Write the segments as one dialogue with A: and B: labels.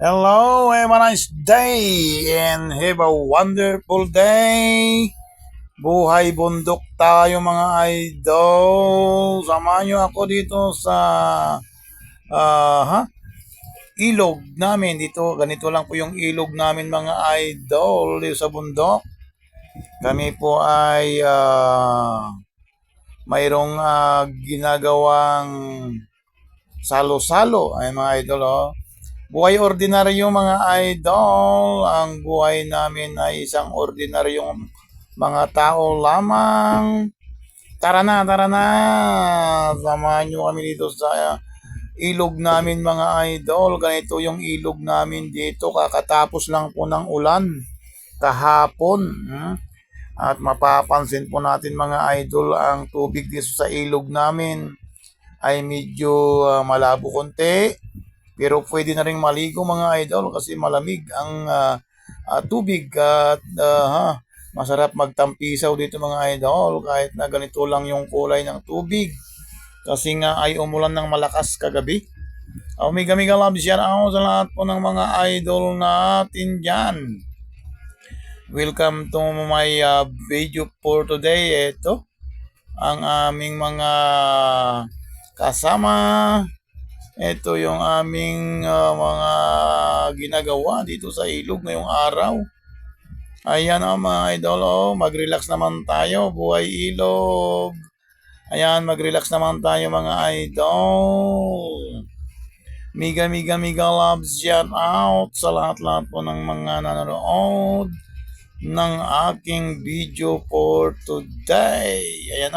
A: Hello, have a nice day and have a wonderful day. Buhay bundok tayo mga idol. Samahan nyo ako dito sa ah, ha? Ilog namin dito. Ganito lang po yung ilog namin mga idol dito sa bundok. Kami po ay mayroong ginagawang salo-salo ay mga idol oh. Buhay ordinaryo mga idol, ang buhay namin ay isang ordinaryong mga tao lamang. Tara na, samahan nyo kami dito sa ilog namin mga idol. Ganito yung ilog namin dito, kakatapos lang po ng ulan kahapon. At mapapansin po natin mga idol, ang tubig dito sa ilog namin ay medyo malabo konti. Pero pwede na rin maligo mga idol kasi malamig ang tubig at masarap magtampisaw dito mga idol kahit na ganito lang yung kulay ng tubig. Kasi nga ay umulan ng malakas kagabi. Omega Mega Loves yan ako sa lahat po ng mga idol natin dyan. Welcome to my video for today. Ito ang aming mga kasama. Ito yung aming mga ginagawa dito sa ilog ngayong araw. Ayan mga idol, mag-relax naman tayo, buhay ilog. Ayan, mag-relax naman tayo mga idol. Miga loves shout out sa lahat-lahat po ng mga nanonood ng aking video for today. Ayan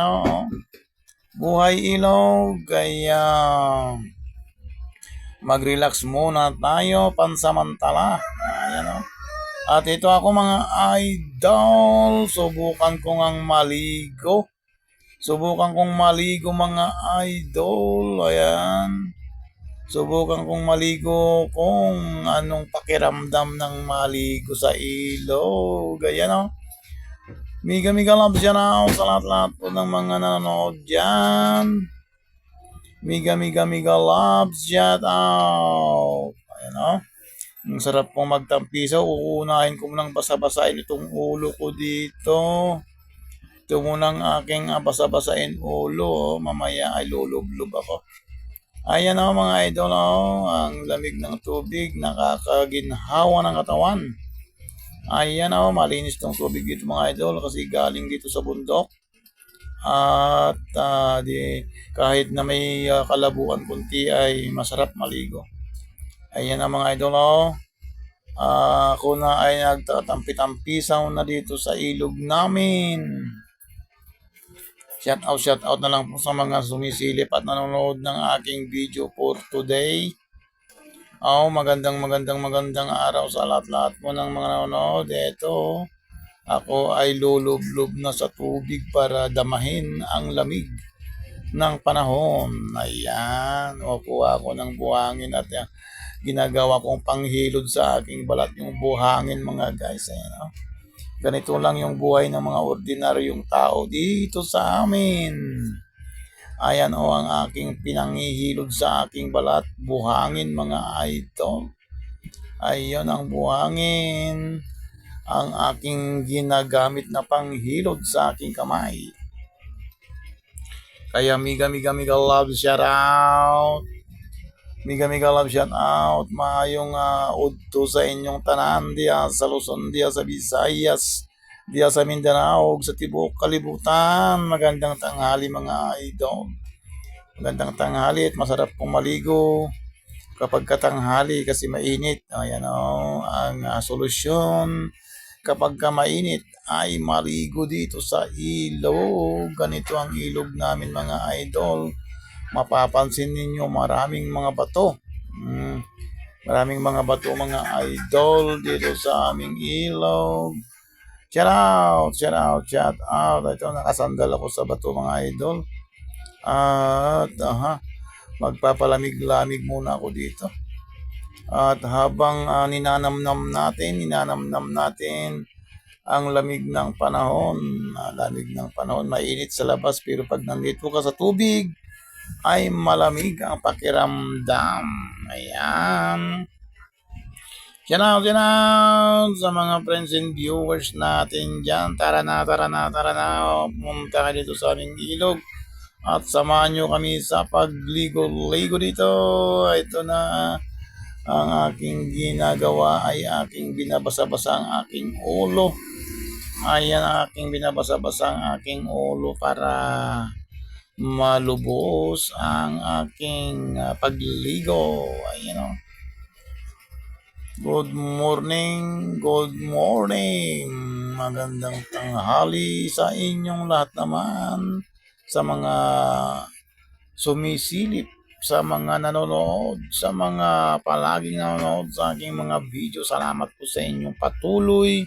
A: buhay ilog. Ayan. Mag-relax muna tayo pansamantala. Ayan At ito ako mga idol. Subukan ko ngang maligo. Subukan kong maligo mga idol. Ayan. Subukan kong maligo kung anong pakiramdam ng maligo sa ilog. Ayan Miga loves yan sa lahat-lahat po ng mga nanonood dyan. Miga loves shout out. Ayan Ang sarap pong magtampisaw. Uunahin ko munang basa-basain itong ulo ko dito. Ito munang aking basa-basain ulo. Mamaya ay lulublob ako. Ayan mga idol ang lamig ng tubig. Nakakaginhawa ng katawan. Ayan malinis tong tubig dito mga idol kasi galing dito sa bundok. At kahit na may kalabuan kunti ay masarap maligo. Ayan mga idol ako na ay nagtatampi-tampisaw na dito sa ilog namin. Shout out na lang po sa mga sumisilip at nanonood ng aking video for today. Magandang araw sa lahat-lahat po ng mga nanonood. Ito ako ay lulublob na sa tubig para damahin ang lamig ng panahon. Ayan, kuha ako ng buhangin at ginagawa kong panghilod sa aking balat yung buhangin mga guys. Ayan, Ganito lang yung buhay ng mga ordinaryong tao dito sa amin. Ayan ang aking pinanghihilod sa aking balat, buhangin mga idol. Ayan ang buhangin ang aking ginagamit na panghilod sa aking kamay. Kaya miga love shout out. Miga love shout out. Maayong udto sa inyong tanan diya sa Luzon, diya sa Visayas, diya sa Mindanao, sa Tibok Kalibutan. Magandang tanghali mga idol. Magandang tanghali at masarap pong maligo kapag katanghali kasi mainit. Ayan ang solusyon kapag mainit ay maligo dito sa ilog. Ganito ang ilog namin mga idol. Mapapansin ninyo maraming mga bato. Maraming mga bato mga idol dito sa aming ilog. Shout out. Ito nakasandal ako sa bato mga idol. At magpapalamig-lamig muna ako dito. At habang ninanamnam natin ang lamig ng panahon. Mainit sa labas pero pag nandito ka sa tubig ay malamig ang pakiramdam. Ayan. Shout out sa mga friends and viewers natin dyan. Tara na, tara na, tara na. Pumunta ka dito sa aming ilog. At samahan nyo kami sa pagligo-ligo dito. Ito na ang aking ginagawa ay aking binabasa-basa ang aking ulo. Ayan ang aking binabasa-basa ang aking ulo para malubos ang aking pagligo. Ayan o. Good morning, good morning. Magandang tanghali sa inyong lahat naman. Sa mga sumisilip, sa mga nanonood, sa mga palaging nanonood sa aking mga video. Salamat po sa inyong patuloy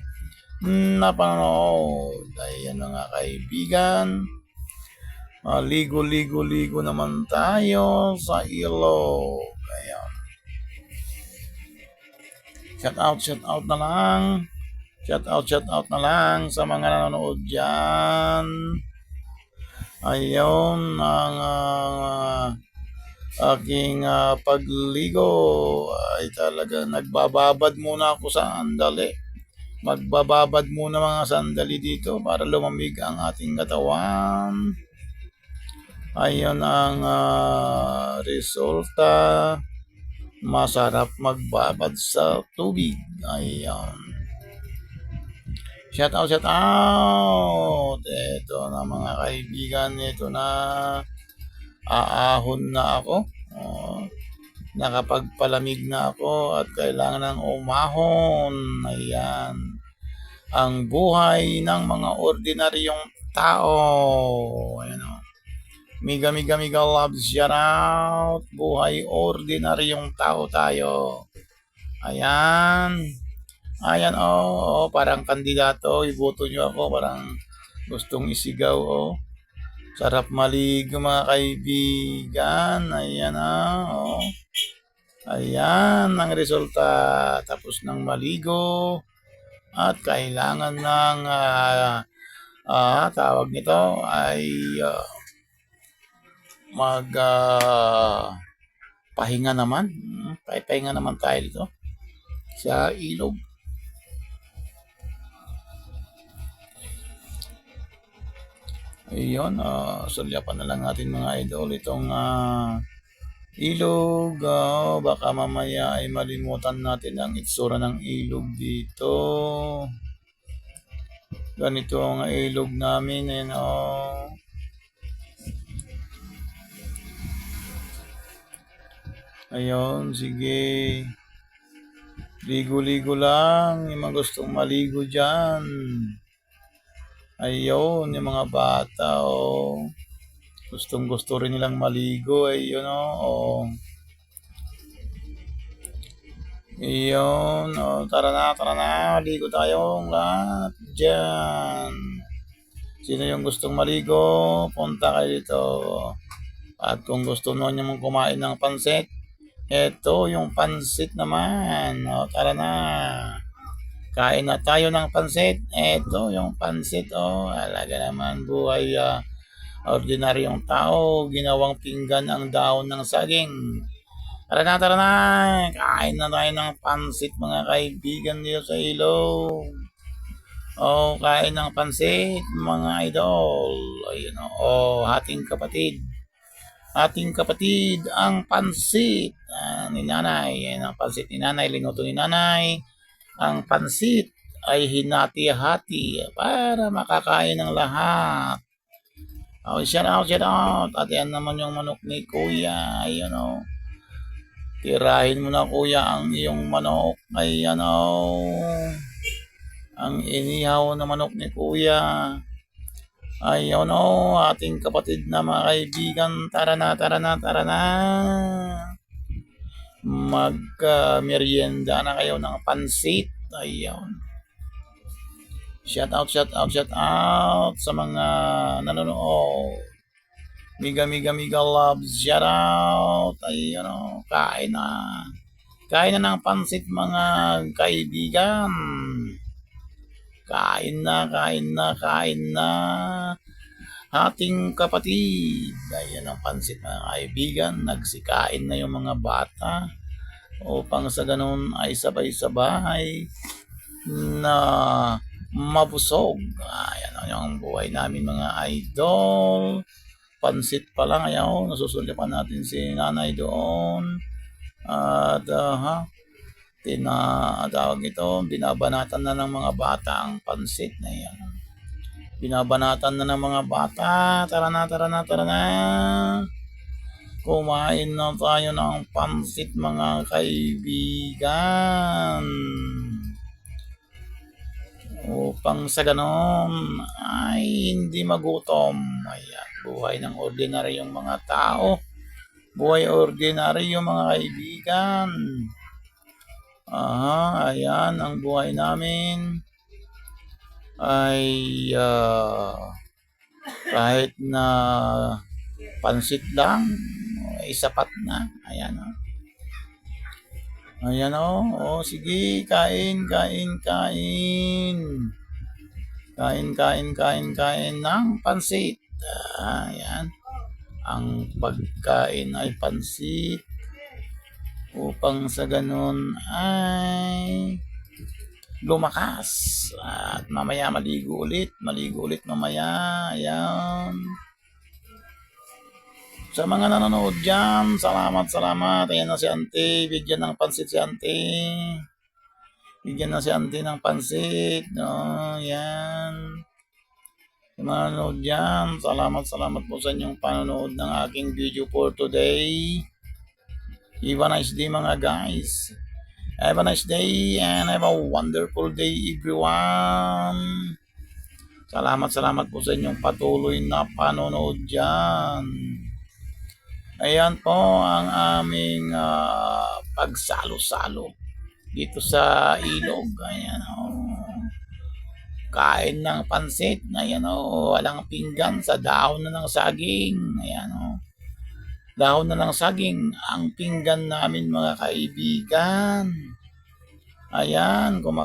A: na panonood. Ayan mga kaibigan. Ligo-ligo-ligo naman tayo sa ilog. Ayan. Shout out na lang. Shout out na lang sa mga nanonood dyan. Ayun ang aking pagligo ay talaga nagbababad muna ako sa sandali. Magbababad muna mga sandali dito para lumamig ang ating katawan. Ayun ang resulta. Masarap magbabad sa tubig. Ayan. Shout out. Ito na mga kaibigan. Ito na. Aahon na ako. Nakapagpalamig na ako at kailangan ng umahon. Ayan. Ang buhay ng mga ordinaryong tao. Ayan o. Miga loves, shout out. Buhay ordinaryong tao tayo. Ayan. Ayan parang kandidato. Iboto nyo ako. Parang gustong isigaw Sarap maligo mga kaibigan. Ayan Ayan ang resulta. Tapos ng maligo. At kailangan ng tawag nito ay pahinga naman. Pahinga naman tayo dito sa ilog. Ayun, sulyapan na lang natin mga idol itong ilog. Baka mamaya ay malimutan natin ang itsura ng ilog dito. Ganito ang ilog namin. Ayan Ayun, sige. Ligo-ligo lang. Yung mga gustong maligo dyan. Ayun, yung mga bata, Gustong gusto rin nilang maligo, ayun, Ayun, tara na, ligo tayong lahat dyan. Sino yung gustong maligo, punta kayo dito. At kung gusto nyo kumain ng pansit, eto yung pansit naman. Tara na. Kain na tayo ng pansit. Eto yung pansit. Alaga naman buhay. Ordinaryong tao. Ginawang pinggan ang daon ng saging. Tara na. Kain na tayo ng pansit mga kaibigan dito sa ilog. Kain ng pansit mga idol. Ayun hating kapatid. Ating kapatid ang pansit ni nanay. Yan ang pansit ni nanay. Linuto ni nanay. Ang pansit ay hinati-hati para makakain ng lahat. Shout out. At yan naman yung manok ni kuya. Ayan Tirahin mo na kuya ang iyong manok. Ayan ang inihaw na manok ni kuya. Ayun ating kapatid na mga kaibigan. Tara na. Mag-merienda na kayo ng pansit. Ayun. Shout out sa mga nanonood. Miga loves, shout out. Ayun kain na. Kain na ng pansit mga kaibigan. Kain na. Ating kapatid. Ayan ang pansit mga kaibigan. Nagsikain na yung mga bata. upang sa ganun ay sabay-sabay na mabusog. Ayan ang buhay namin mga idol. Pansit pa lang, ayaw, nasusulipan natin si nanay doon. At tawag ito, binabanatan na ng mga bata ang pansit na yan. Binabanatan na ng mga bata. Tara na, tara na, tara na. Kumain na tayo ng pansit mga kaibigan. Upang sa ganon ay hindi magutom. Ayan, buhay ng ordinaryong mga tao. Buhay ordinaryong mga kaibigan. Ayan ang buhay namin ay kahit na pansit lang ay sapat na. Ayan Ayan sige, kain, kain, kain. Kain ng pansit. Ayan. Ang pagkain ay pansit upang sa ganun ay lumakas. At mamaya maligo ulit mamaya. Ayan. Sa mga nanonood dyan, salamat. Ayan na si Auntie, bigyan ng pansit si Auntie. Bigyan na si Auntie ng pansit. Yan. Sa mga nanonood dyan, salamat po sa inyong panonood ng aking video for today. Have a nice day mga guys. Have a nice day and have a wonderful day everyone. Salamat po sa inyong patuloy na panonood dyan. Ayan po ang aming pagsalo-salo dito sa ilog. Ayan kain ng pansit. Ayan walang pinggan sa dahon na ng saging. Ayan dahon na ng saging ang pinggan namin mga kaibigan. Ayan, kumakain.